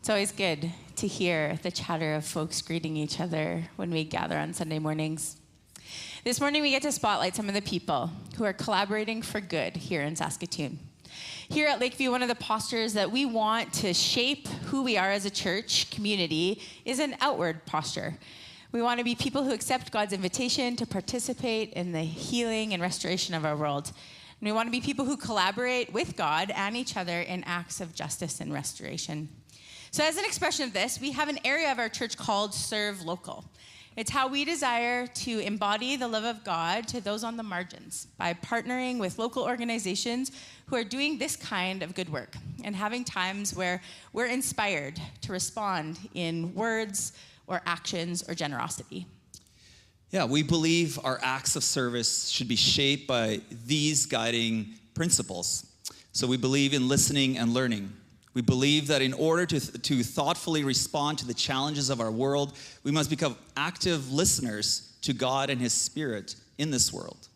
It's always good to hear the chatter of folks greeting each other when we gather on Sunday mornings. This morning we get to spotlight some of the people who are collaborating for good here in Saskatoon. Here at Lakeview, one of the postures that we want to shape who we are as a church community is an outward posture. We want to be people who accept God's invitation to participate in the healing and restoration of our world. And we want to be people who collaborate with God and each other in acts of justice and restoration. So as an expression of this, we have an area of our church called Serve Local. It's how we desire to embody the love of God to those on the margins by partnering with local organizations who are doing this kind of good work and having times where we're inspired to respond in words or actions or generosity. Yeah, we believe our acts of service should be shaped by these guiding principles. So we believe in listening and learning. We believe that in order to thoughtfully respond to the challenges of our world, we must become active listeners to God and His Spirit in this world.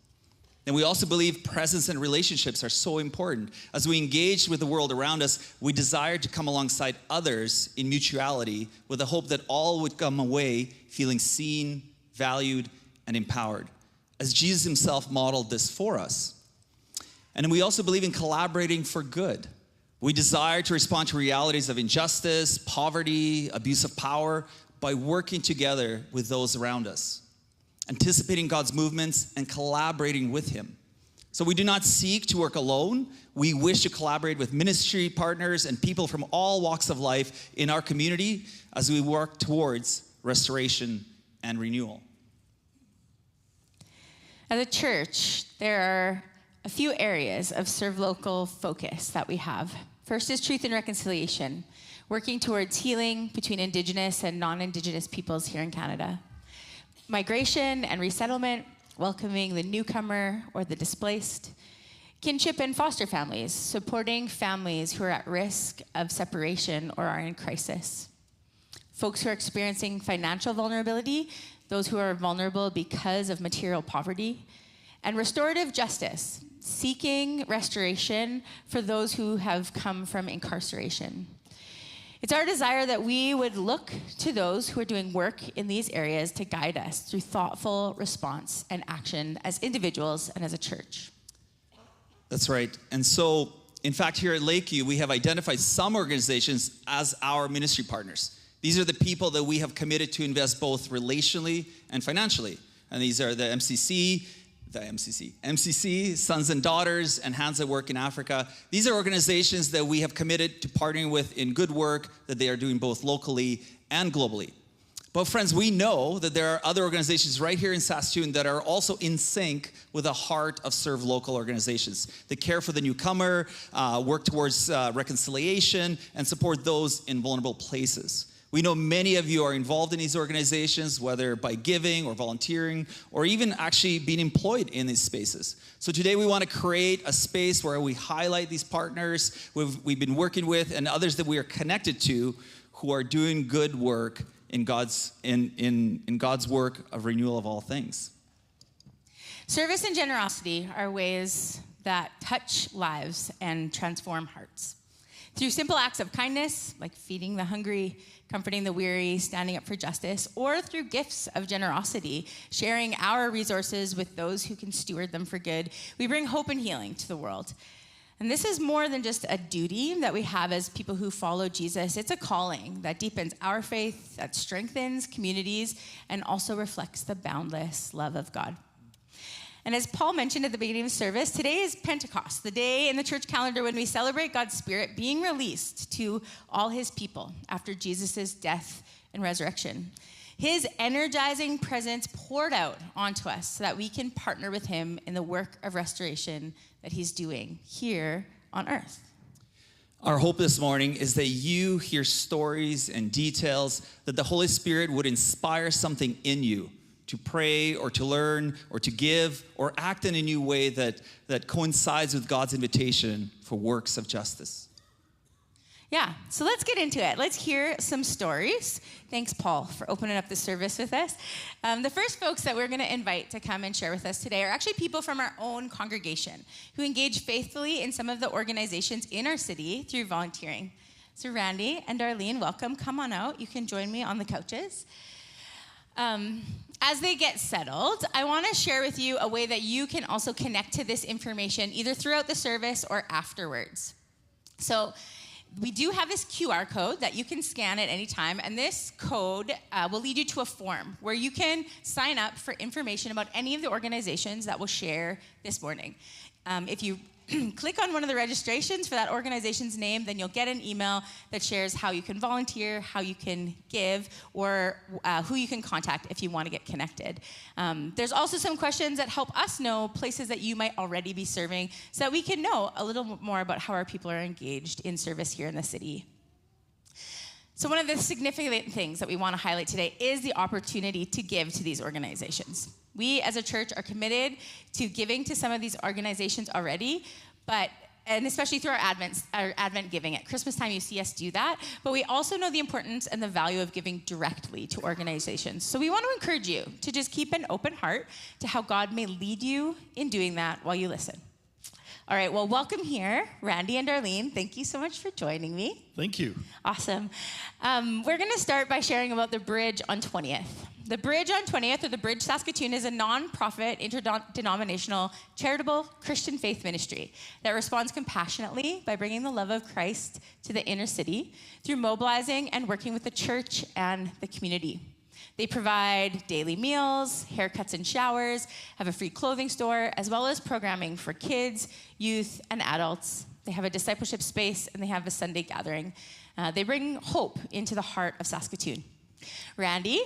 And we also believe presence and relationships are so important. As we engage with the world around us, we desire to come alongside others in mutuality with the hope that all would come away feeling seen, valued, and empowered, as Jesus Himself modeled this for us. And we also believe in collaborating for good. We desire to respond to realities of injustice, poverty, abuse of power by working together with those around us, anticipating God's movements and collaborating with Him. So we do not seek to work alone. We wish to collaborate with ministry partners and people from all walks of life in our community as we work towards restoration and renewal. As a church, there are a few areas of Serve Local focus that we have. First is truth and reconciliation, working towards healing between Indigenous and non-Indigenous peoples here in Canada. Migration and resettlement, welcoming the newcomer or the displaced. Kinship and foster families, supporting families who are at risk of separation or are in crisis. Folks who are experiencing financial vulnerability, those who are vulnerable because of material poverty. And restorative justice, seeking restoration for those who have come from incarceration. It's our desire that we would look to those who are doing work in these areas to guide us through thoughtful response and action as individuals and as a church. That's right. And so, in fact, here at Lakeview, we have identified some organizations as our ministry partners. These are the people that we have committed to invest both relationally and financially. And these are the MCC, Sons and Daughters, and Hands at Work in Africa. These are organizations that we have committed to partnering with in good work that they are doing both locally and globally. But friends, we know that there are other organizations right here in Saskatoon that are also in sync with the heart of Serve Local organizations. They care for the newcomer, work towards reconciliation, and support those in vulnerable places. We know many of you are involved in these organizations, whether by giving or volunteering, or even actually being employed in these spaces. So today we want to create a space where we highlight these partners we've been working with and others that we are connected to who are doing good work in God's work of renewal of all things. Service and generosity are ways that touch lives and transform hearts. Through simple acts of kindness, like feeding the hungry, comforting the weary, standing up for justice, or through gifts of generosity, sharing our resources with those who can steward them for good, we bring hope and healing to the world. And this is more than just a duty that we have as people who follow Jesus. It's a calling that deepens our faith, that strengthens communities, and also reflects the boundless love of God. And as Paul mentioned at the beginning of the service, today is Pentecost, the day in the church calendar when we celebrate God's Spirit being released to all His people after Jesus' death and resurrection. His energizing presence poured out onto us so that we can partner with Him in the work of restoration that He's doing here on earth. Our hope this morning is that you hear stories and details that the Holy Spirit would inspire something in you to pray or to learn or to give or act in a new way that coincides with God's invitation for works of justice. Yeah, so let's get into it. Let's hear some stories. Thanks, Paul, for opening up the service with us. The first folks that we're going to invite to come and share with us today are actually people from our own congregation who engage faithfully in some of the organizations in our city through volunteering. So Randy and Darlene, welcome. Come on out. You can join me on the couches. As they get settled, I want to share with you a way that you can also connect to this information either throughout the service or afterwards. So we do have this QR code that you can scan at any time, and this code will lead you to a form where you can sign up for information about any of the organizations that will share this morning. If you click on one of the registrations for that organization's name, then you'll get an email that shares how you can volunteer, how you can give, or who you can contact if you want to get connected. There's also some questions that help us know places that you might already be serving so that we can know a little more about how our people are engaged in service here in the city. So one of the significant things that we want to highlight today is the opportunity to give to these organizations. We as a church are committed to giving to some of these organizations already, and especially through our Advent giving. At Christmas time, you see us do that, but we also know the importance and the value of giving directly to organizations. So we want to encourage you to just keep an open heart to how God may lead you in doing that while you listen. All right, well, welcome here, Randy and Darlene. Thank you so much for joining me. Thank you. Awesome. We're going to start by sharing about the Bridge on 20th. The Bridge on 20th, or the Bridge Saskatoon, is a non-profit, interdenominational, charitable Christian faith ministry that responds compassionately by bringing the love of Christ to the inner city through mobilizing and working with the church and the community. They provide daily meals, haircuts and showers, have a free clothing store, as well as programming for kids, youth, and adults. They have a discipleship space, and they have a Sunday gathering. They bring hope into the heart of Saskatoon. Randy,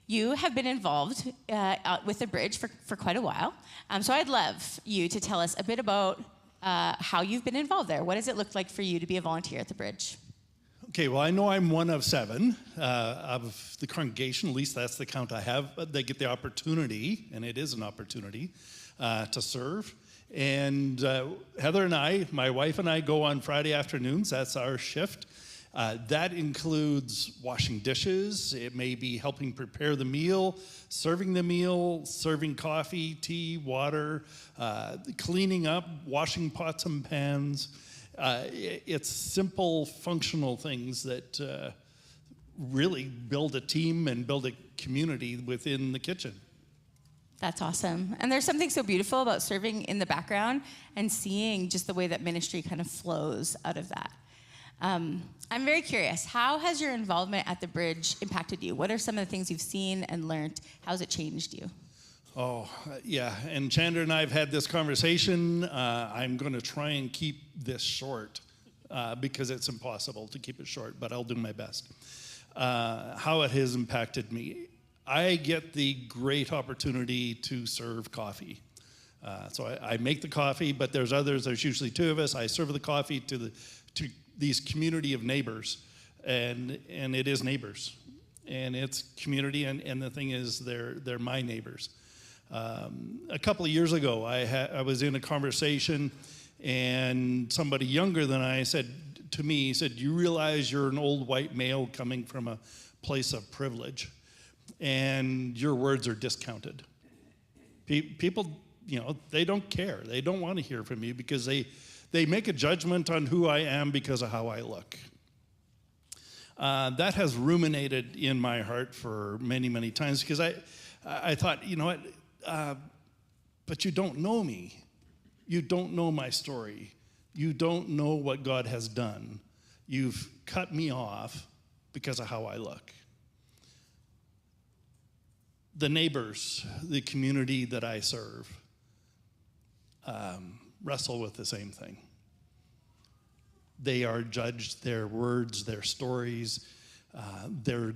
you have been involved with the Bridge for quite a while. So I'd love you to tell us a bit about how you've been involved there. What does it look like for you to be a volunteer at the Bridge? Okay, well, I know I'm one of 7 of the congregation, at least that's the count I have. But they get the opportunity, and it is an opportunity, to serve. And Heather and I, my wife and I, go on Friday afternoons. That's our shift. That includes washing dishes. It may be helping prepare the meal, serving coffee, tea, water, cleaning up, washing pots and pans. It's simple, functional things that really build a team and build a community within the kitchen. That's awesome. And there's something so beautiful about serving in the background and seeing just the way that ministry kind of flows out of that. I'm very curious, how has your involvement at the Bridge impacted you? What are some of the things you've seen and learned? How has it changed you? Oh, yeah, and Chandra and I have had this conversation. I'm going to try and keep this short because it's impossible to keep it short, but I'll do my best. How it has impacted me. I get the great opportunity to serve coffee. So I make the coffee, but there's others. There's usually 2 of us. I serve the coffee to these community of neighbors, and it is neighbors, and it's community, and the thing is, they're my neighbors. A couple of years ago, I was in a conversation, and somebody younger than I said to me, he said, "You realize you're an old white male coming from a place of privilege, and your words are discounted." People, they don't care. They don't want to hear from you because they make a judgment on who I am because of how I look. That has ruminated in my heart for many, many times because I thought, you know what, but you don't know me. You don't know my story. You don't know what God has done. You've cut me off because of how I look. The neighbors, the community that I serve, wrestle with the same thing. They are judged, their words, their stories, their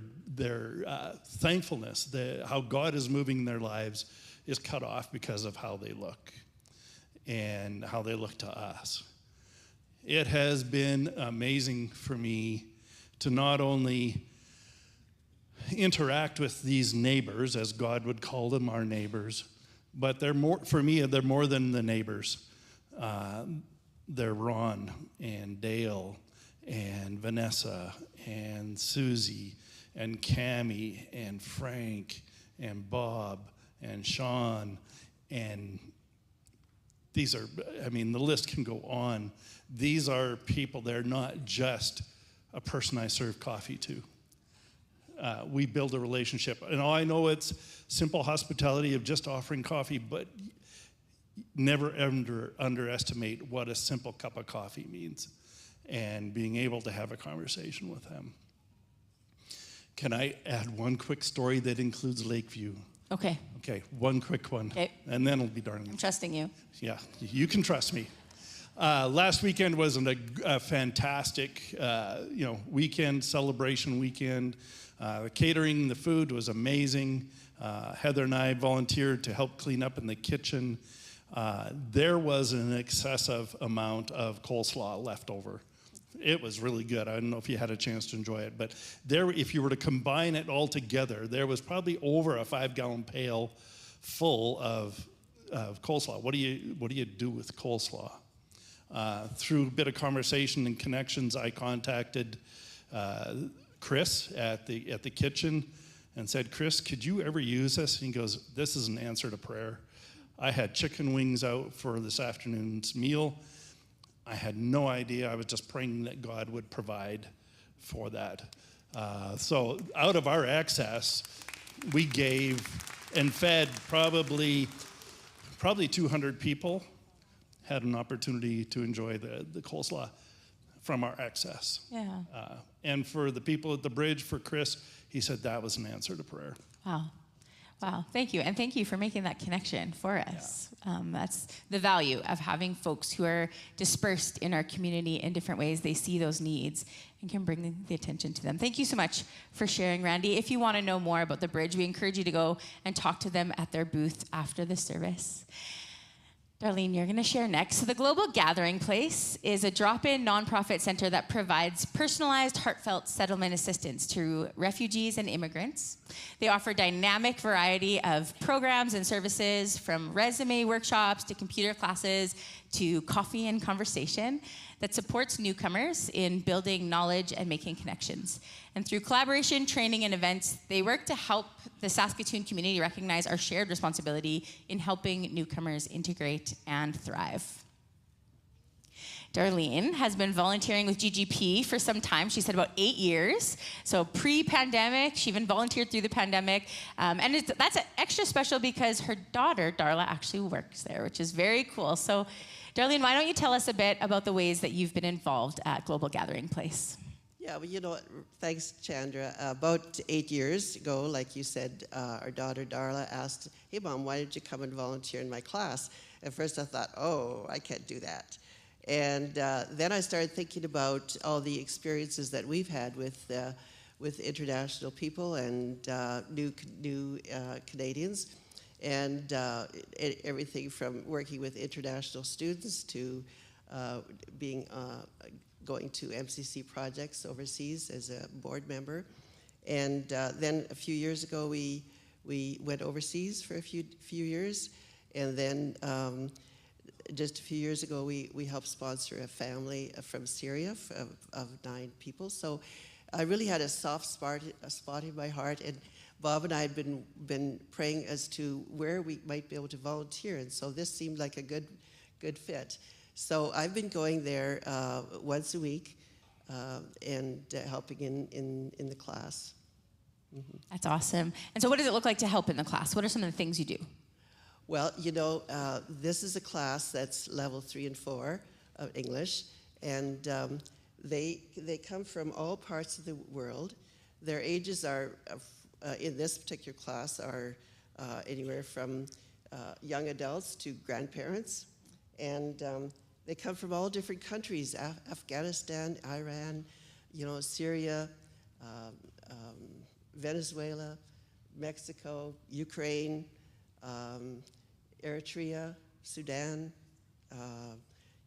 thankfulness, how God is moving their lives is cut off because of how they look and how they look to us. It has been amazing for me to not only interact with these neighbors, as God would call them, our neighbors, but they're more than the neighbors. They're Ron and Dale and Vanessa and Susie and Cammie and Frank and Bob and Sean, and the list can go on. These are people, they're not just a person I serve coffee to. We build a relationship. And I know it's simple hospitality of just offering coffee, but never underestimate what a simple cup of coffee means and being able to have a conversation with them. Can I add one quick story that includes Lakeview? Okay. Okay, one quick one. Okay. And then it'll be darn. I'm trusting you. Yeah, you can trust me. Last weekend was a fantastic, weekend, celebration weekend. The catering, the food was amazing. Heather and I volunteered to help clean up in the kitchen. There was an excessive amount of coleslaw left over. It was really good. I don't know if you had a chance to enjoy it, but there, if you were to combine it all together, there was probably over a 5-gallon pail full of coleslaw. What do you do with coleslaw? Through a bit of conversation and connections, I contacted Chris at the kitchen and said, "Chris, could you ever use this?" And he goes, "This is an answer to prayer. I had chicken wings out for this afternoon's meal. I had no idea. I was just praying that God would provide for that." So out of our excess, we gave and fed probably 200 people had an opportunity to enjoy the coleslaw from our excess. Yeah. And for the people at the bridge, for Chris, he said that was an answer to prayer. Wow. Thank you. And thank you for making that connection for us. Yeah. That's the value of having folks who are dispersed in our community in different ways. They see those needs and can bring the attention to them. Thank you so much for sharing, Randy. If you want to know more about the bridge, we encourage you to go and talk to them at their booth after the service. Darlene, you're going to share next. So the Global Gathering Place is a drop-in nonprofit center that provides personalized, heartfelt settlement assistance to refugees and immigrants. They offer dynamic variety of programs and services, from resume workshops to computer classes to coffee and conversation, that supports newcomers in building knowledge and making connections. And through collaboration, training, and events, they work to help the Saskatoon community recognize our shared responsibility in helping newcomers integrate and thrive. Darlene has been volunteering with GGP for some time. She said about 8 years. So pre-pandemic, she even volunteered through the pandemic. That's extra special because her daughter, Darla, actually works there, which is very cool. So Darlene, why don't you tell us a bit about the ways that you've been involved at Global Gathering Place? Yeah, well, thanks, Chandra. About 8 years ago, like you said, our daughter Darla asked, "Hey, Mom, why did you come and volunteer in my class?" At first I thought, oh, I can't do that. And then I started thinking about all the experiences that we've had with international people and new Canadians, and everything from working with international students to going to MCC projects overseas as a board member. And then a few years ago, we went overseas for a few years. And then just a few years ago, we helped sponsor a family from Syria of 9 people. So I really had a soft spot in my heart. And Bob and I had been praying as to where we might be able to volunteer. And so this seemed like a good fit. So I've been going there once a week and helping in the class. Mm-hmm. That's awesome. And so what does it look like to help in the class? What are some of the things you do? Well, this is a class that's level 3 and 4 of English, and they come from all parts of the world. Their ages are, in this particular class, are anywhere from young adults to grandparents, and they come from all different countries: Afghanistan, Iran, Syria, Venezuela, Mexico, Ukraine, Eritrea, Sudan.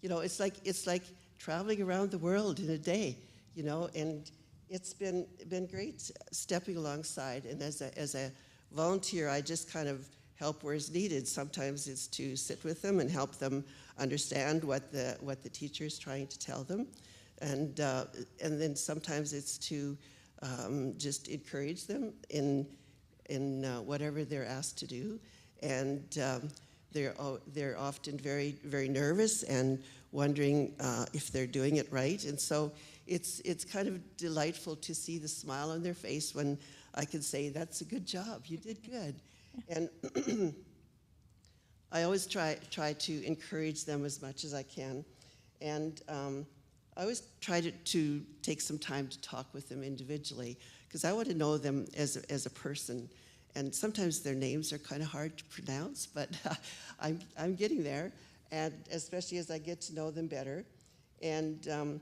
It's like traveling around the world in a day, and it's been great stepping alongside. And as a volunteer, I just kind of help where it's needed. Sometimes it's to sit with them and help them understand what the teacher is trying to tell them, and then sometimes it's to just encourage them in whatever they're asked to do. And they're often very, very nervous and wondering if they're doing it right. And so it's kind of delightful to see the smile on their face when I can say, that's a good job, you did good. And I always try to encourage them as much as I can. And I always try to take some time to talk with them individually, because I want to know them as a person. And sometimes their names are kind of hard to pronounce, but I'm getting there, and especially as I get to know them better. And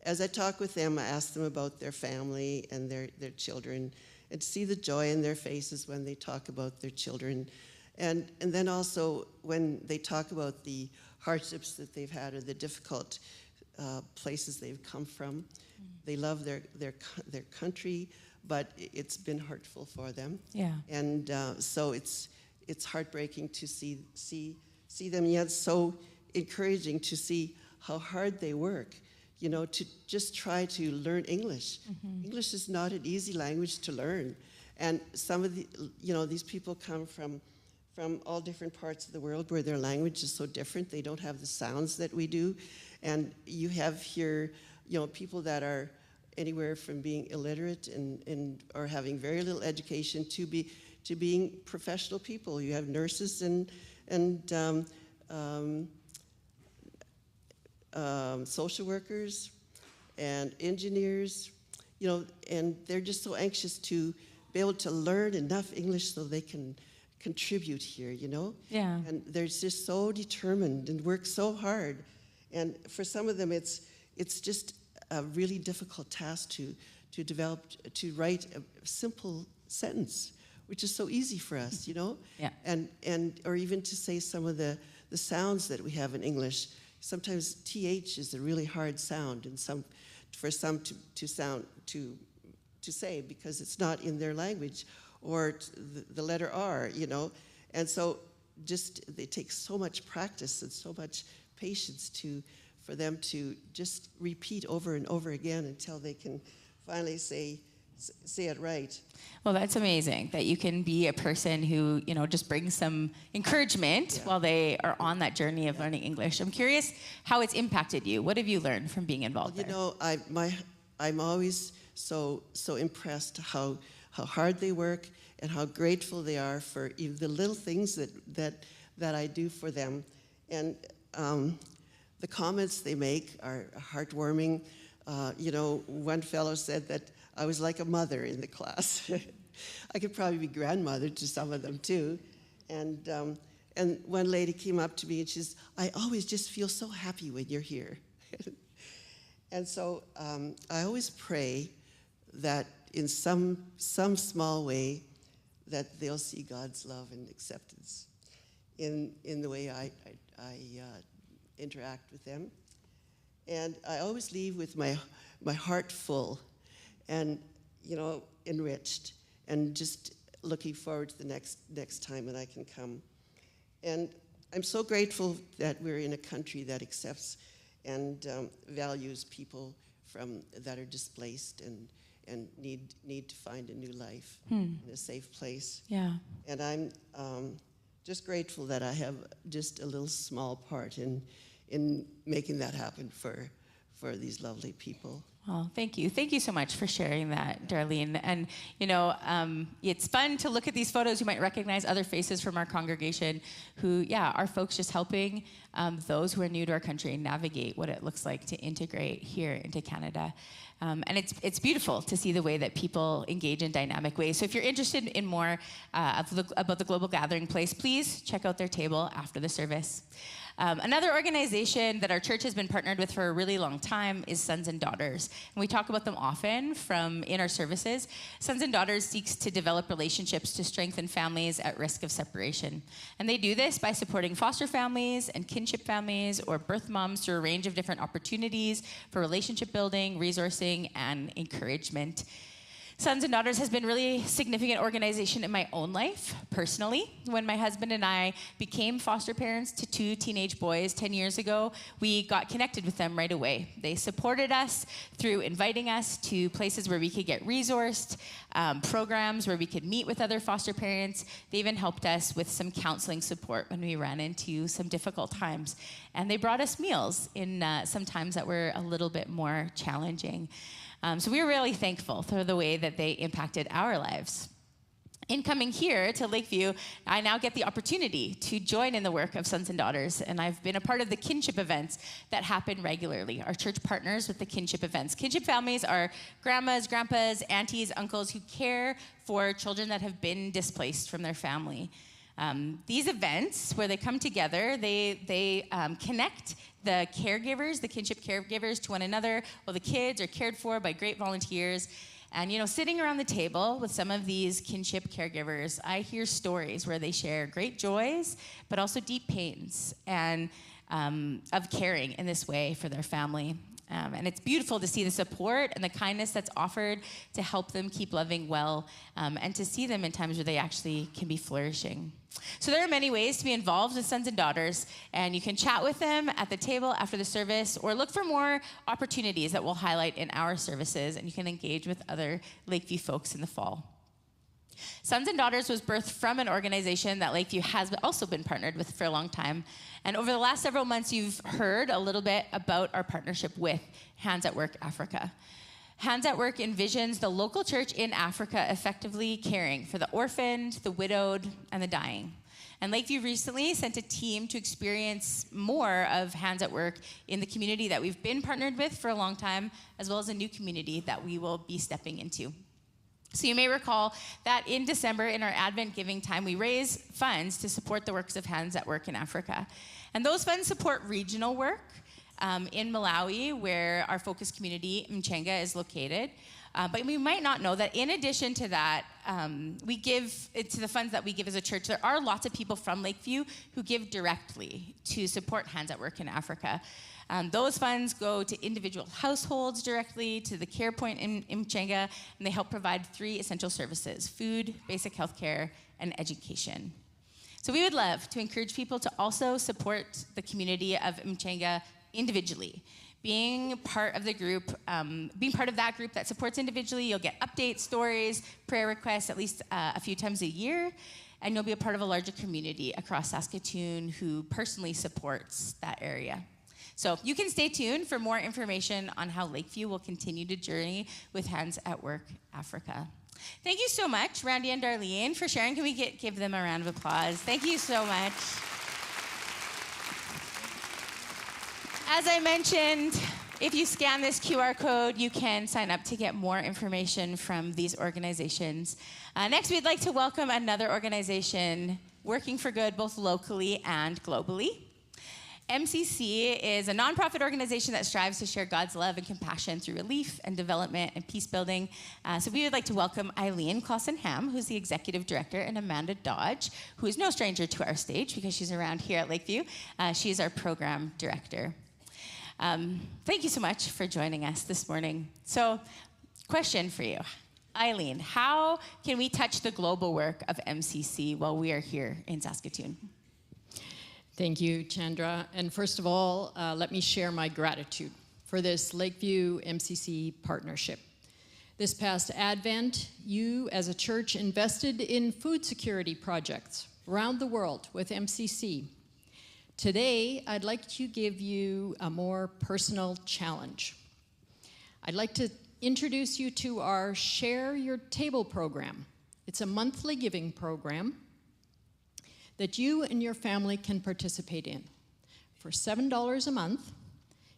as I talk with them, I ask them about their family and their children, and to see the joy in their faces when they talk about their children. And then also when they talk about the hardships that they've had or the difficult places they've come from. They love their country, but it's been hurtful for them. Yeah. And so it's heartbreaking to see them, yet so encouraging to see how hard they work, you know, to just try to learn English. Mm-hmm. English is not an easy language to learn. And some of the, you know, these people come from all different parts of the world where their language is so different. They don't have the sounds that we do. And you have here, you know, people that are anywhere from being illiterate and or having very little education to being professional people. You have nurses and social workers and engineers, you know, and they're just so anxious to be able to learn enough English so they can contribute here, you know? Yeah. And they're just so determined and work so hard. And for some of them, it's just a really difficult task to develop, to write a simple sentence, which is so easy for us, you know? Yeah. And or even to say some of the sounds that we have in English. Sometimes TH is a really hard sound, and for some to say because it's not in their language, or the letter R, you know. And so just they take so much practice and so much patience for them to just repeat over and over again until they can finally say it right. Well, that's amazing that you can be a person who, you know, just brings some encouragement while they are on that journey of learning English. I'm curious how it's impacted you. What have you learned from being involved You know, I'm always so impressed how hard they work and how grateful they are for even the little things that I do for them. And the comments they make are heartwarming. You know, one fellow said that I was like a mother in the class. I could probably be grandmother to some of them too. And one lady came up to me and she says, I always just feel so happy when you're here. And so I always pray that in some small way that they'll see God's love and acceptance in the way I interact with them. And I always leave with my heart full and, you know, enriched, and just looking forward to the next time that I can come. And I'm so grateful that we're in a country that accepts and values people that are displaced and need to find a new life in a safe place. Yeah. And I'm just grateful that I have just a little small part in making that happen for these lovely people. Well, thank you. Thank you so much for sharing that, Darlene. And, you know, it's fun to look at these photos. You might recognize other faces from our congregation who, are folks just helping those who are new to our country navigate what it looks like to integrate here into Canada. And it's beautiful to see the way that people engage in dynamic ways. So if you're interested in more about the Global Gathering Place, please check out their table after the service. Another organization that our church has been partnered with for a really long time is Sons and Daughters. And we talk about them often in our services. Sons and Daughters seeks to develop relationships to strengthen families at risk of separation. And they do this by supporting foster families and kinship families or birth moms through a range of different opportunities for relationship building, resourcing, and encouragement. Sons and Daughters has been a really significant organization in my own life, personally. When my husband and I became foster parents to 2 teenage boys 10 years ago, we got connected with them right away. They supported us through inviting us to places where we could get resourced, programs where we could meet with other foster parents. They even helped us with some counseling support when we ran into some difficult times. And they brought us meals in some times that were a little bit more challenging. So we were really thankful for the way that they impacted our lives. In coming here to Lakeview, I now get the opportunity to join in the work of Sons and Daughters, and I've been a part of the kinship events that happen regularly. Our church partners with the kinship events. Kinship families are grandmas, grandpas, aunties, uncles who care for children that have been displaced from their family. These events, where they come together, they connect the caregivers, the kinship caregivers, to one another, while the kids are cared for by great volunteers. And, sitting around the table with some of these kinship caregivers, I hear stories where they share great joys, but also deep pains, and of caring in this way for their family. And it's beautiful to see the support and the kindness that's offered to help them keep loving well, and to see them in times where they actually can be flourishing. So there are many ways to be involved with Sons and Daughters, and you can chat with them at the table after the service, or look for more opportunities that we'll highlight in our services, and you can engage with other Lakeview folks in the fall. Sons and Daughters was birthed from an organization that Lakeview has also been partnered with for a long time. And over the last several months, you've heard a little bit about our partnership with Hands at Work Africa. Hands at Work envisions the local church in Africa effectively caring for the orphaned, the widowed, and the dying. And Lakeview recently sent a team to experience more of Hands at Work in the community that we've been partnered with for a long time, as well as a new community that we will be stepping into. So you may recall that in December, in our Advent giving time, we raise funds to support the works of Hands at Work in Africa. And those funds support regional work in Malawi, where our focus community, Mchenga, is located. But we might not know that in addition to that, we give to the funds that we give as a church, there are lots of people from Lakeview who give directly to support Hands at Work in Africa. Those funds go to individual households directly, to the care point in Mchenga, and they help provide 3 essential services: food, basic health care, and education. So we would love to encourage people to also support the community of Mchenga individually. Being part of the group, being part of that group that supports individually, you'll get updates, stories, prayer requests at least a few times a year, and you'll be a part of a larger community across Saskatoon who personally supports that area. So you can stay tuned for more information on how Lakeview will continue to journey with Hands at Work Africa. Thank you so much, Randy and Darlene, for sharing. Can we give them a round of applause? Thank you so much. As I mentioned, if you scan this QR code, you can sign up to get more information from these organizations. Next, we'd like to welcome another organization working for good both locally and globally. MCC is a nonprofit organization that strives to share God's love and compassion through relief and development and peace building. So we would like to welcome Eileen Clausen-Ham, who's the executive director, and Amanda Dodge, who is no stranger to our stage because she's around here at Lakeview. She's our program director. Thank you so much for joining us this morning. So, question for you. Eileen, how can we touch the global work of MCC while we are here in Saskatoon? Thank you, Chandra. And first of all, let me share my gratitude for this Lakeview MCC partnership. This past Advent, you as a church invested in food security projects around the world with MCC. Today, I'd like to give you a more personal challenge. I'd like to introduce you to our Share Your Table program. It's a monthly giving program that you and your family can participate in. For $7 a month,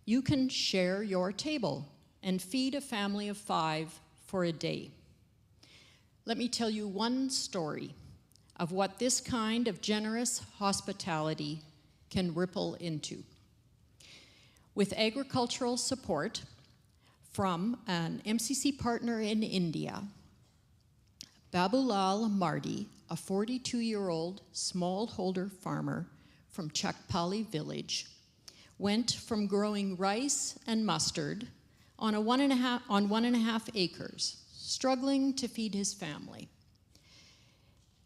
you can share your table and feed a family of 5 for a day. Let me tell you one story of what this kind of generous hospitality can ripple into. With agricultural support from an MCC partner in India, Babulal Mardi, a 42-year-old smallholder farmer from Chakpali village, went from growing rice and mustard on 1.5 acres, struggling to feed his family.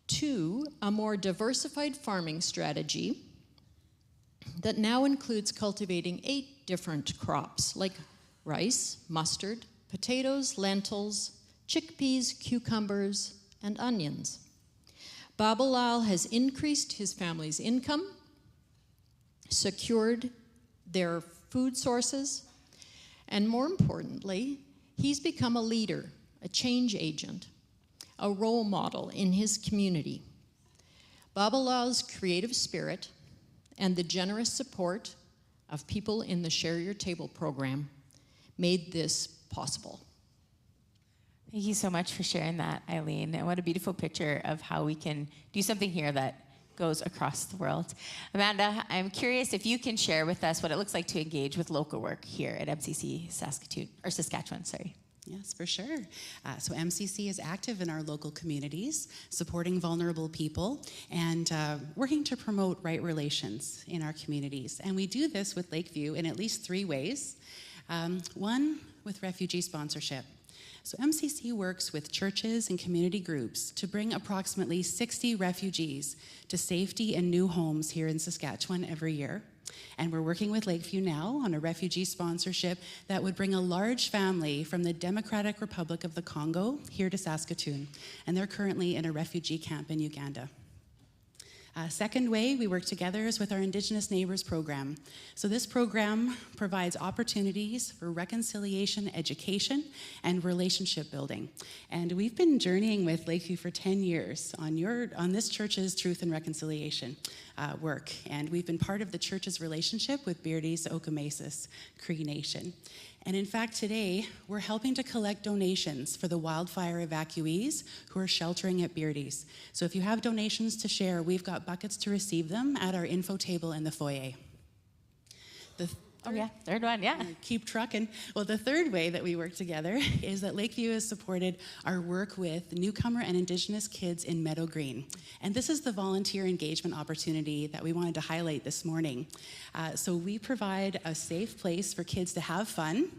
2, a more diversified farming strategy that now includes cultivating 8 different crops like rice, mustard, potatoes, lentils, chickpeas, cucumbers, and onions. Babalal has increased his family's income, secured their food sources, and more importantly, he's become a leader, a change agent, a role model in his community. Babalal's creative spirit and the generous support of people in the Share Your Table program made this possible. Thank you so much for sharing that, Eileen. And what a beautiful picture of how we can do something here that goes across the world. Amanda, I'm curious if you can share with us what it looks like to engage with local work here at MCC Saskatchewan. Yes, for sure. So MCC is active in our local communities, supporting vulnerable people and working to promote right relations in our communities. And we do this with Lakeview in at least 3 ways. One, with refugee sponsorship. So MCC works with churches and community groups to bring approximately 60 refugees to safety and new homes here in Saskatchewan every year. And we're working with Lakeview now on a refugee sponsorship that would bring a large family from the Democratic Republic of the Congo here to Saskatoon. And they're currently in a refugee camp in Uganda. Second way we work together is with our Indigenous Neighbors program. So this program provides opportunities for reconciliation, education, and relationship building. And we've been journeying with Lakeview for 10 years on this church's Truth and Reconciliation work. And we've been part of the church's relationship with Beardy's Okamesis Cree Nation. And in fact, today, we're helping to collect donations for the wildfire evacuees who are sheltering at Beardy's. So if you have donations to share, we've got buckets to receive them at our info table in the foyer. Third one, yeah. Keep trucking. Well, the third way that we work together is that Lakeview has supported our work with newcomer and Indigenous kids in Meadow Green. And this is the volunteer engagement opportunity that we wanted to highlight this morning. So we provide a safe place for kids to have fun,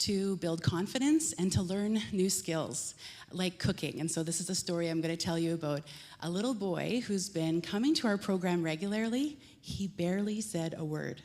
to build confidence, and to learn new skills like cooking. And so this is a story I'm going to tell you about a little boy who's been coming to our program regularly. He barely said a word.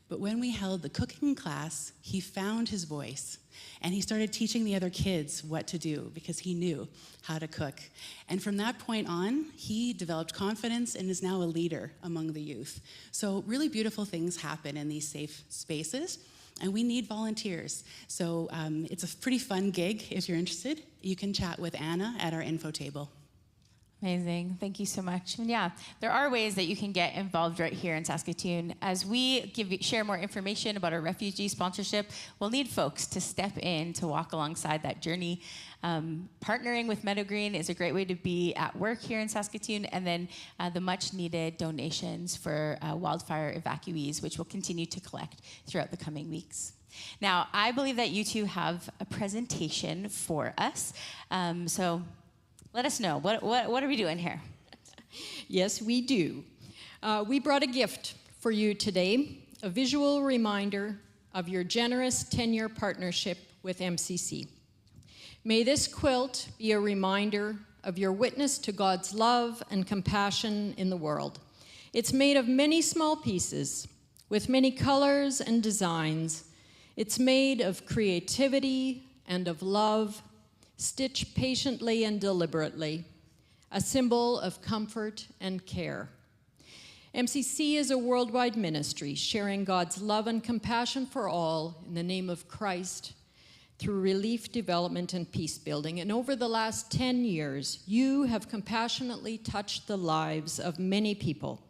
But when we held the cooking class, he found his voice and he started teaching the other kids what to do because he knew how to cook. And from that point on, he developed confidence and is now a leader among the youth. So really beautiful things happen in these safe spaces, and we need volunteers. So it's a pretty fun gig. If you're interested, you can chat with Anna at our info table. Amazing. Thank you so much. And yeah, there are ways that you can get involved right here in Saskatoon. As we share more information about our refugee sponsorship, we'll need folks to step in to walk alongside that journey. Partnering with Meadow Green is a great way to be at work here in Saskatoon, and then the much needed donations for wildfire evacuees, which we'll continue to collect throughout the coming weeks. Now, I believe that you two have a presentation for us. So let us know. What are we doing here? Yes, we do. We brought a gift for you today, a visual reminder of your generous 10-year partnership with MCC. May this quilt be a reminder of your witness to God's love and compassion in the world. It's made of many small pieces with many colors and designs. It's made of creativity and of love, stitched patiently and deliberately, a symbol of comfort and care. MCC is a worldwide ministry sharing God's love and compassion for all in the name of Christ through relief, development, and peace building. And over the last 10 years, you have compassionately touched the lives of many people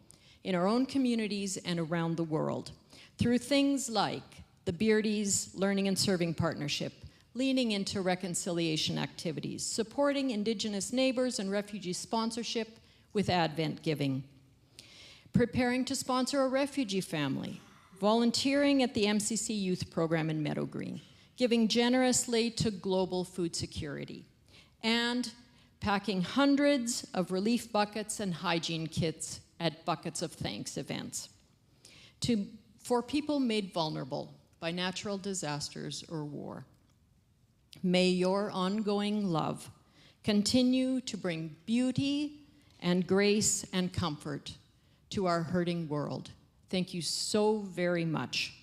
in our own communities and around the world through things like the Beardy's Learning and Serving Partnership, leaning into reconciliation activities, supporting Indigenous neighbors and refugee sponsorship with Advent giving, preparing to sponsor a refugee family, volunteering at the MCC Youth Program in Meadow Green, giving generously to global food security, and packing hundreds of relief buckets and hygiene kits at Buckets of Thanks events for people made vulnerable by natural disasters or war. May your ongoing love continue to bring beauty and grace and comfort to our hurting world. Thank you so very much.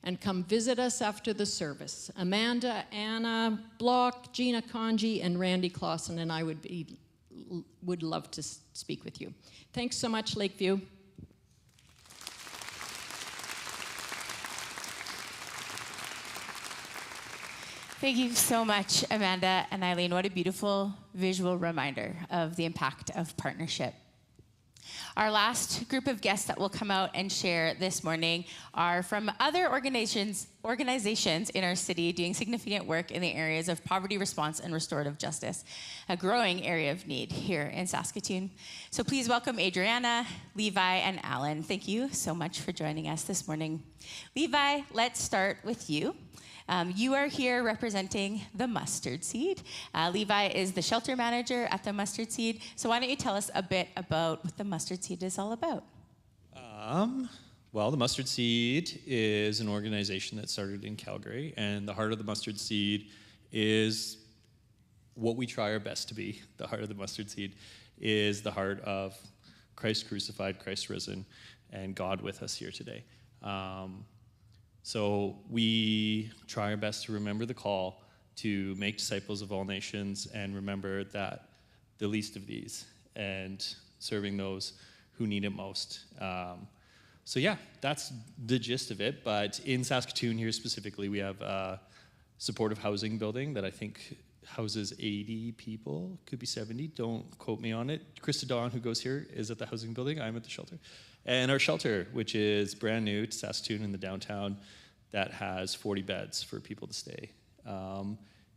And come visit us after the service. Amanda, Anna Block, Gina Conji, and Randy Clausen and I would love to speak with you. Thanks so much, Lakeview. Thank you so much, Amanda and Eileen. What a beautiful visual reminder of the impact of partnership. Our last group of guests that will come out and share this morning are from other organizations in our city doing significant work in the areas of poverty response and restorative justice, a growing area of need here in Saskatoon. So please welcome Adriana, Levi, and Alan. Thank you so much for joining us this morning. Levi, let's start with you. You are here representing the Mustard Seed. Levi is the shelter manager at the Mustard Seed. So why don't you tell us a bit about what the Mustard Seed is all about? Well, the Mustard Seed is an organization that started in Calgary, and the heart of the Mustard Seed is what we try our best to be. The heart of the Mustard Seed is the heart of Christ crucified, Christ risen, and God with us here today. So we try our best to remember the call to make disciples of all nations and remember that the least of these and serving those who need it most. So yeah, that's the gist of it. But in Saskatoon here specifically, we have a supportive housing building that I think houses 80 people, could be 70, don't quote me on it. Krista Dawn, who goes here, is at the housing building, I'm at the shelter. And our shelter, which is brand new to Saskatoon in the downtown, that has 40 beds for people to stay.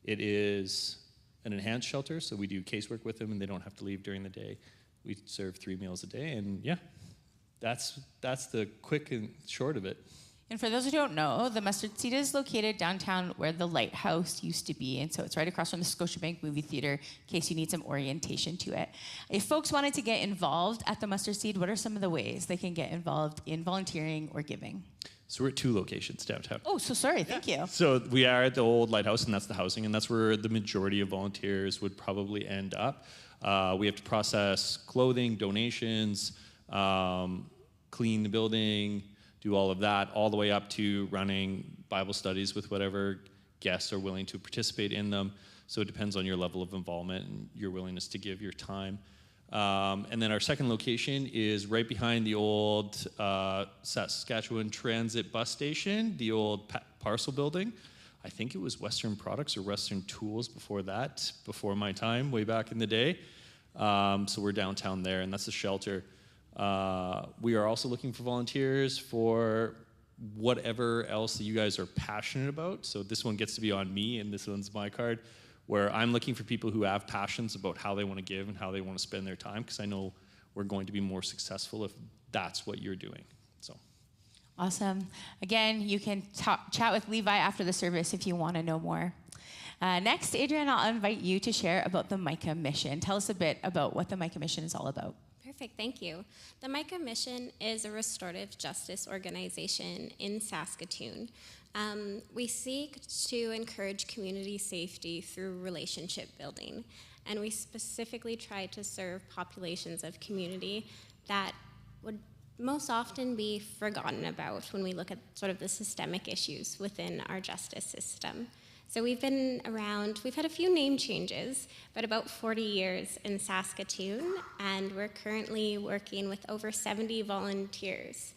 It is an enhanced shelter, so we do casework with them and they don't have to leave during the day. We serve 3 meals a day, and yeah, that's the quick and short of it. And for those who don't know, the Mustard Seed is located downtown where the Lighthouse used to be. And so it's right across from the Scotiabank movie theater in case you need some orientation to it. If folks wanted to get involved at the Mustard Seed, what are some of the ways they can get involved in volunteering or giving? So we're at 2 locations downtown. Oh, so sorry. Thank you. So we are at the old Lighthouse, and that's the housing, and that's where the majority of volunteers would probably end up. We have to process clothing, donations, clean the building, do all of that, all the way up to running Bible studies with whatever guests are willing to participate in them. So it depends on your level of involvement and your willingness to give your time. And then our second location is right behind the old Saskatchewan Transit bus station, the old parcel building. I think it was Western Products or Western Tools before that, before my time, way back in the day. So we're downtown there, and that's the shelter. We are also looking for volunteers for whatever else that you guys are passionate about. So this one gets to be on me, and this one's my card, where I'm looking for people who have passions about how they want to give and how they want to spend their time, because I know we're going to be more successful if that's what you're doing. So. Awesome. Again, you can chat with Levi after the service if you want to know more. Next, Adrian, I'll invite you to share about the Micah Mission. Tell us a bit about what the Micah Mission is all about. Perfect, thank you. The Micah Mission is a restorative justice organization in Saskatoon. We seek to encourage community safety through relationship building, and we specifically try to serve populations of community that would most often be forgotten about when we look at sort of the systemic issues within our justice system. So we've been around, we've had a few name changes, but about 40 years in Saskatoon, and we're currently working with over 70 volunteers,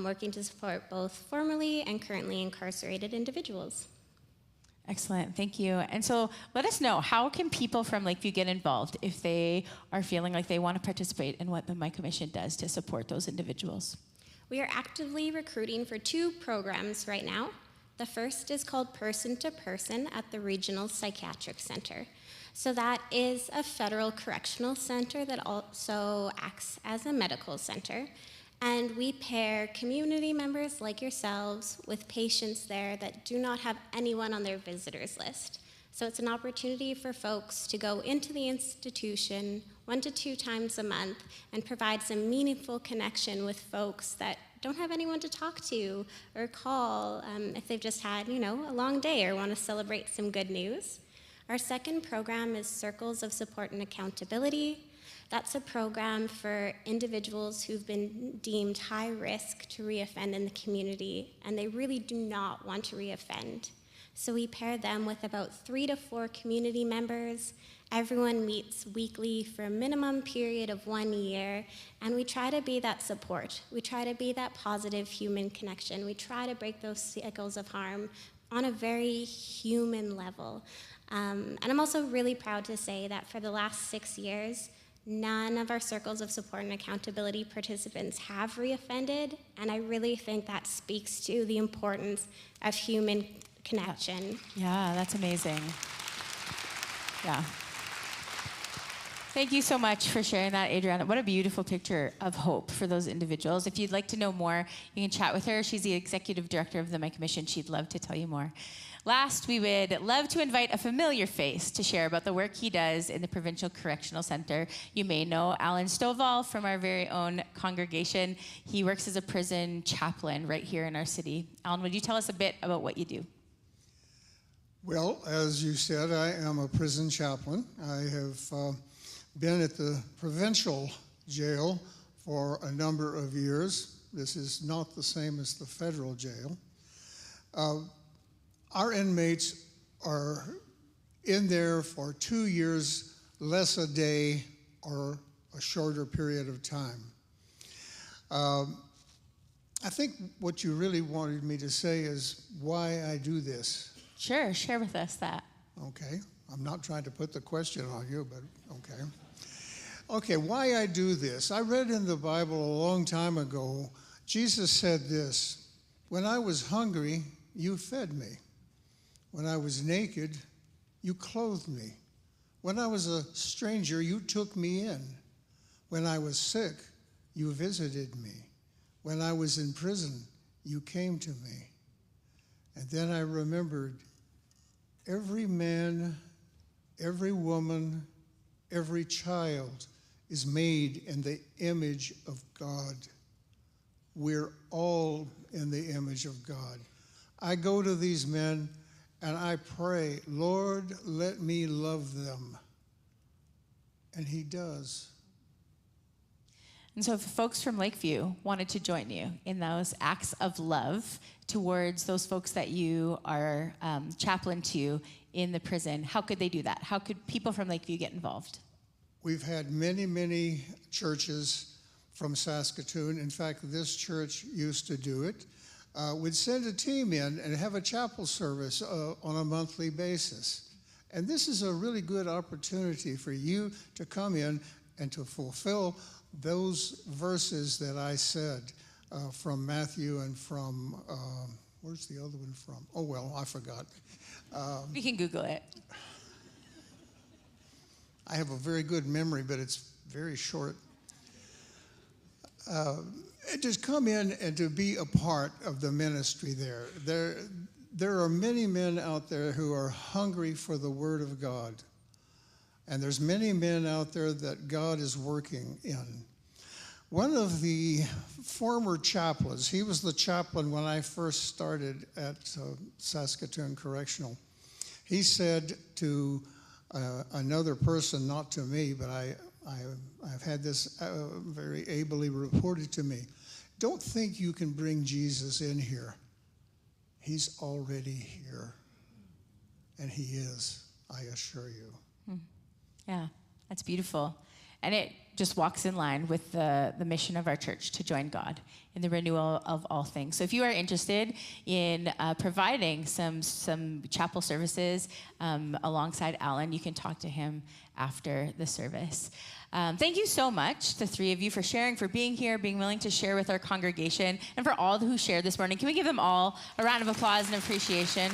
working to support both formerly and currently incarcerated individuals. Excellent, thank you. And so let us know, how can people from Lakeview get involved if they are feeling like they want to participate in what the Micah Mission does to support those individuals? We are actively recruiting for 2 programs right now. The first is called Person to Person at the Regional Psychiatric Center. So that is a federal correctional center that also acts as a medical center. And we pair community members like yourselves with patients there that do not have anyone on their visitors list. So it's an opportunity for folks to go into the institution 1 to 2 times a month and provide some meaningful connection with folks that don't have anyone to talk to or call if they've just had, a long day or want to celebrate some good news. Our second program is Circles of Support and Accountability. That's a program for individuals who've been deemed high risk to reoffend in the community, and they really do not want to reoffend. So we pair them with about 3 to 4 community members. Everyone meets weekly for a minimum period of 1 year, and we try to be that support. We try to be that positive human connection. We try to break those cycles of harm on a very human level. And I'm also really proud to say that for the last 6 years, none of our Circles of Support and Accountability participants have reoffended, and I really think that speaks to the importance of human connection. Yeah, that's amazing. Yeah. Thank you so much for sharing that, Adriana. What a beautiful picture of hope for those individuals. If you'd like to know more, you can chat with her. She's the executive director of the Micah Mission. She'd love to tell you more. Last, we would love to invite a familiar face to share about the work he does in the Provincial Correctional Center. You may know Alan Stovall from our very own congregation. He works as a prison chaplain right here in our city. Alan, would you tell us a bit about what you do? Well, as you said, I am a prison chaplain. I have been at the provincial jail for a number of years. This is not the same as the federal jail. Our inmates are in there for 2 years, less a day, or a shorter period of time. I think what you really wanted me to say is why I do this. Sure, share with us that. Okay, I'm not trying to put the question on you, but okay. Okay, why I do this. I read in the Bible a long time ago, Jesus said this, "When I was hungry, you fed me. When I was naked, you clothed me. When I was a stranger, you took me in. When I was sick, you visited me. When I was in prison, you came to me." And then I remembered every man, every woman, every child is made in the image of God. We're all in the image of God. I go to these men and I pray, "Lord, let me love them." And he does. And so if folks from Lakeview wanted to join you in those acts of love towards those folks that you are chaplain to in the prison, how could they do that? How could people from Lakeview get involved? We've had many, many churches from Saskatoon. In fact, this church used to do it. Would send a team in and have a chapel service on a monthly basis. And this is a really good opportunity for you to come in and to fulfill those verses that I said from Matthew and from, where's the other one from? Oh, well, I forgot. We can Google it. I have a very good memory, but it's very short. Just come in and to be a part of the ministry there. There are many men out there who are hungry for the Word of God. And there's many men out there that God is working in. One of the former chaplains, he was the chaplain when I first started at Saskatoon Correctional. He said to another person, not to me, but I've had this very ably reported to me. Don't think you can bring Jesus in here. He's already here. And he is, I assure you. Yeah, that's beautiful. And it just walks in line with the mission of our church to join God in the renewal of all things. So if you are interested in providing some chapel services alongside Alan, you can talk to him after the service. Thank you so much, the three of you, for sharing, for being here, being willing to share with our congregation, and for all who shared this morning. Can we give them all a round of applause and appreciation?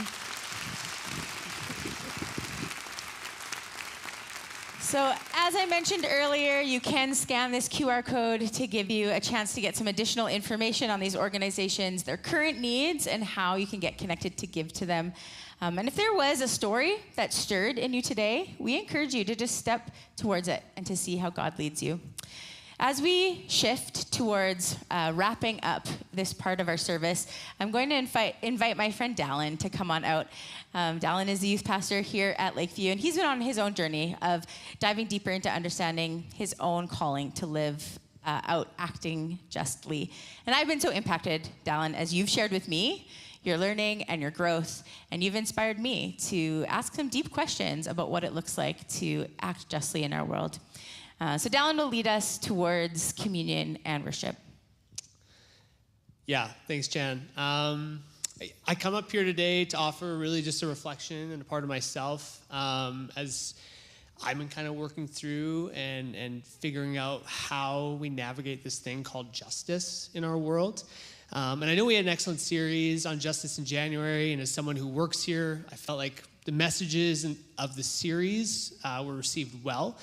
So as I mentioned earlier, you can scan this QR code to give you a chance to get some additional information on these organizations, their current needs, and how you can get connected to give to them. And if there was a story that stirred in you today, we encourage you to just step towards it and to see how God leads you. As we shift towards wrapping up this part of our service, I'm going to invite my friend Dallin to come on out. Dallin is the youth pastor here at Lakeview, and he's been on his own journey of diving deeper into understanding his own calling to live out acting justly. And I've been so impacted, Dallin, as you've shared with me your learning and your growth, and you've inspired me to ask some deep questions about what it looks like to act justly in our world. So Dallin will lead us towards communion and worship. Yeah, thanks, Jan. I come up here today to offer really just a reflection and a part of myself as I've been kind of working through and figuring out how we navigate this thing called justice in our world. And I know we had an excellent series on justice in January, and as someone who works here, I felt like the messages of the series were received well.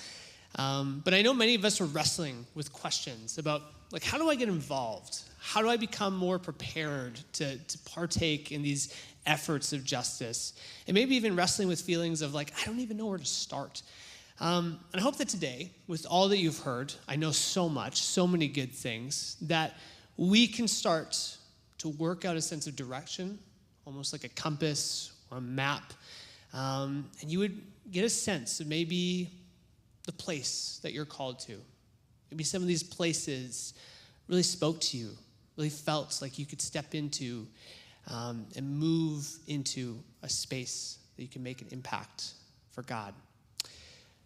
But I know many of us are wrestling with questions about, like, how do I get involved? How do I become more prepared to partake in these efforts of justice? And maybe even wrestling with feelings of, like, I don't even know where to start. And I hope that today, with all that you've heard, I know so much, so many good things, that we can start to work out a sense of direction, almost like a compass or a map. And you would get a sense of maybe the place that you're called to. Maybe some of these places really spoke to you, really felt like you could step into and move into a space that you can make an impact for God.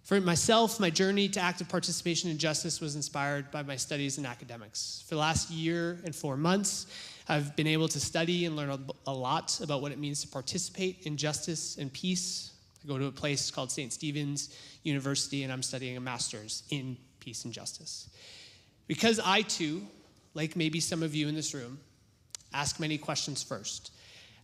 For myself, my journey to active participation in justice was inspired by my studies in academics. For the last year and 4 months, I've been able to study and learn a lot about what it means to participate in justice and peace. I go to a place called St. Stephen's University, and I'm studying a master's in peace and justice. Because I, too, like maybe some of you in this room, ask many questions first.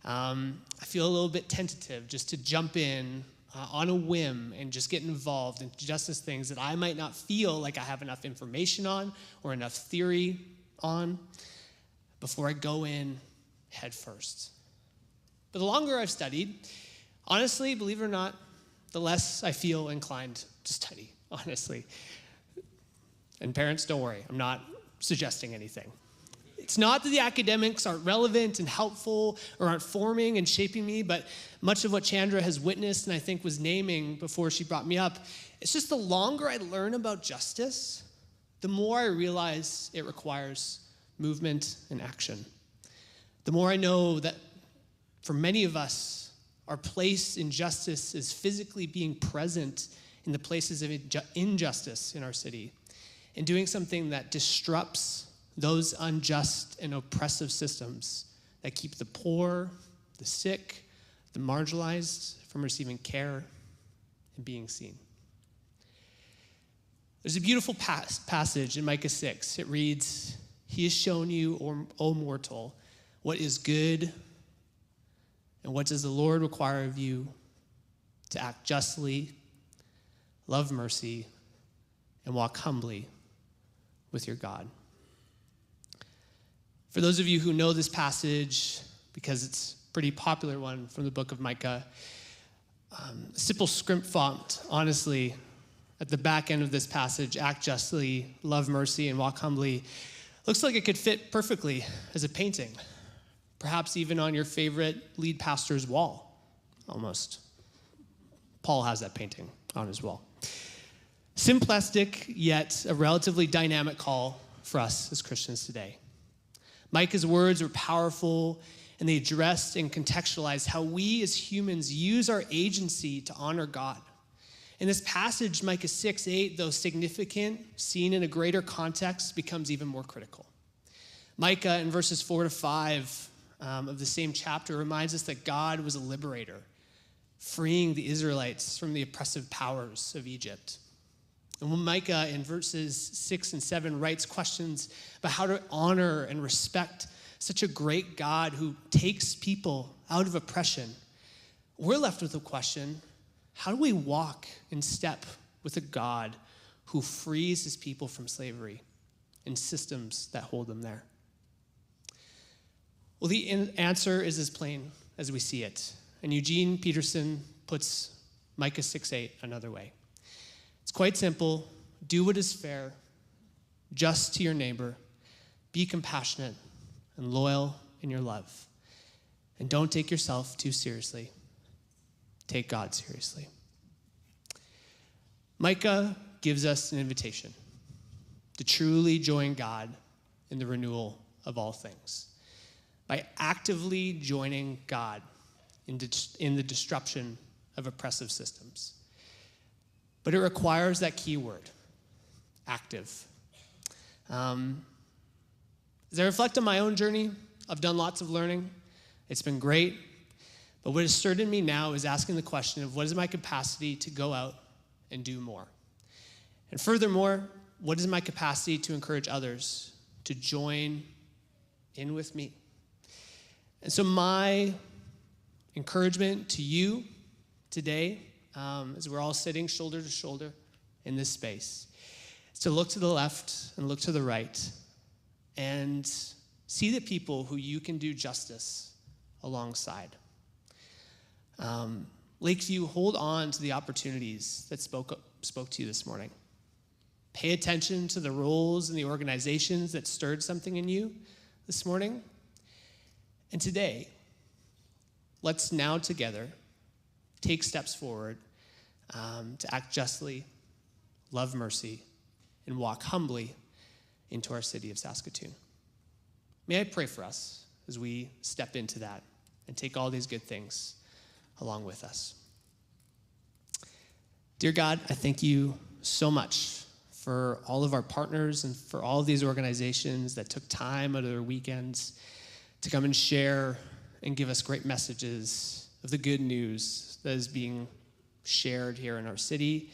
I feel a little bit tentative just to jump in on a whim and just get involved in justice things that I might not feel like I have enough information on or enough theory on before I go in head first. But the longer I've studied, honestly, believe it or not, the less I feel inclined to study, honestly. And parents, don't worry, I'm not suggesting anything. It's not that the academics aren't relevant and helpful or aren't forming and shaping me, but much of what Chandra has witnessed and I think was naming before she brought me up, it's just the longer I learn about justice, the more I realize it requires movement and action. The more I know that for many of us, our place in justice is physically being present in the places of injustice in our city and doing something that disrupts those unjust and oppressive systems that keep the poor, the sick, the marginalized from receiving care and being seen. There's a beautiful passage in Micah 6. It reads, "He has shown you, O mortal, what is good, and what does the Lord require of you? To act justly, love mercy, and walk humbly with your God." For those of you who know this passage, because it's a pretty popular one from the book of Micah, simple script font, honestly, at the back end of this passage, act justly, love mercy, and walk humbly, looks like it could fit perfectly as a painting, perhaps even on your favorite lead pastor's wall, almost. Paul has that painting on his wall. Simplistic, yet a relatively dynamic call for us as Christians today. Micah's words were powerful, and they addressed and contextualized how we as humans use our agency to honor God. In this passage, Micah 6:8, though significant, seen in a greater context, becomes even more critical. Micah, in verses 4-5 of the same chapter, reminds us that God was a liberator, freeing the Israelites from the oppressive powers of Egypt. And when Micah, in verses 6 and 7, writes questions about how to honor and respect such a great God who takes people out of oppression, we're left with the question, how do we walk in step with a God who frees his people from slavery and systems that hold them there? Well, the answer is as plain as we see it. And Eugene Peterson puts Micah 6:8 another way. It's quite simple. Do what is fair, just to your neighbor, be compassionate and loyal in your love. And don't take yourself too seriously. Take God seriously. Micah gives us an invitation to truly join God in the renewal of all things by actively joining God in the disruption of oppressive systems. But it requires that key word, active. As I reflect on my own journey, I've done lots of learning. It's been great. But what has stirred in me now is asking the question of what is my capacity to go out and do more? And furthermore, what is my capacity to encourage others to join in with me? And so my encouragement to you today, as we're all sitting shoulder to shoulder in this space, is to look to the left and look to the right and see the people who you can do justice alongside. Lakeview, hold on to the opportunities that spoke to you this morning. Pay attention to the roles and the organizations that stirred something in you this morning. And today, let's now together take steps forward to act justly, love mercy, and walk humbly into our city of Saskatoon. May I pray for us as we step into that and take all these good things along with us. Dear God, I thank you so much for all of our partners and for all of these organizations that took time out of their weekends to come and share and give us great messages of the good news that is being shared here in our city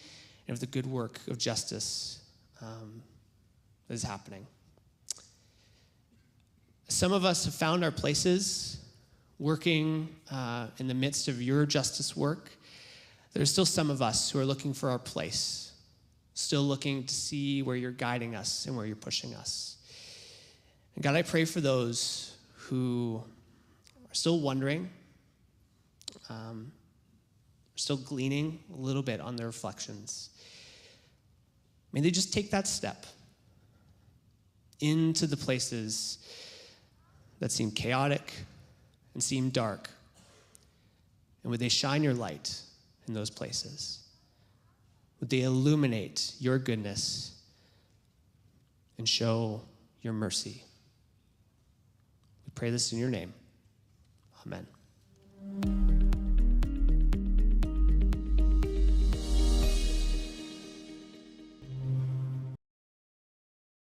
and of the good work of justice that is happening. Some of us have found our places working in the midst of your justice work. There's still some of us who are looking for our place, still looking to see where you're guiding us and where you're pushing us. And God, I pray for those who are still wondering, are still gleaning a little bit on their reflections. May they just take that step into the places that seem chaotic and seem dark. And would they shine your light in those places? Would they illuminate your goodness and show your mercy? We pray this in your name. Amen.